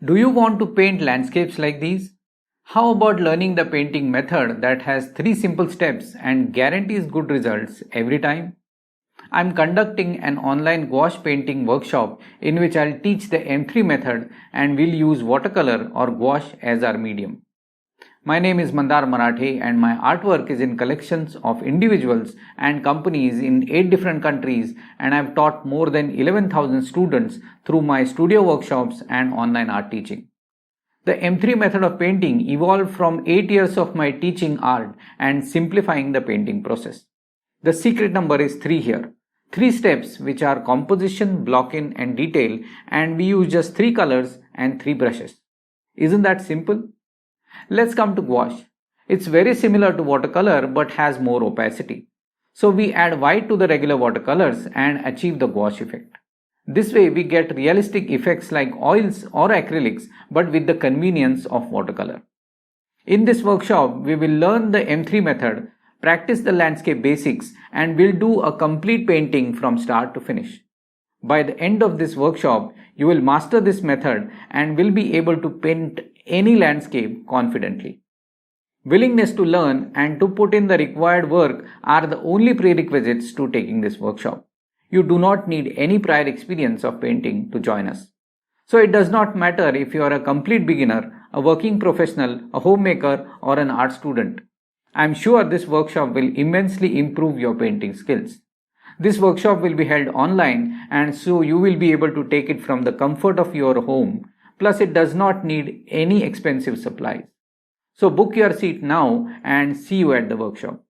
Do you want to paint landscapes like these? How about learning the painting method that has 3 simple steps and guarantees good results every time? I'm conducting an online gouache painting workshop in which I'll teach the M3 method and we'll use watercolor or gouache as our medium. My name is Mandar Marathe and my artwork is in collections of individuals and companies in 8 different countries, and I've taught more than 11,000 students through my studio workshops and online art teaching. The M3 method of painting evolved from 8 years of my teaching art and simplifying the painting process. The secret number is 3 here. 3 steps which are composition, block-in and detail, and we use just 3 colors and 3 brushes. Isn't that simple? Let's come to gouache. It's very similar to watercolor but has more opacity. So we add white to the regular watercolors and achieve the gouache effect. This way we get realistic effects like oils or acrylics but with the convenience of watercolor. In this workshop we will learn the M3 method, practice the landscape basics, and we'll do a complete painting from start to finish. By the end of this workshop, you will master this method and will be able to paint any landscape confidently. Willingness to learn and to put in the required work are the only prerequisites to taking this workshop. You do not need any prior experience of painting to join us. So it does not matter if you are a complete beginner, a working professional, a homemaker, or an art student. I am sure this workshop will immensely improve your painting skills. This workshop will be held online, and so you will be able to take it from the comfort of your home. Plus, it does not need any expensive supplies. So book your seat now and see you at the workshop.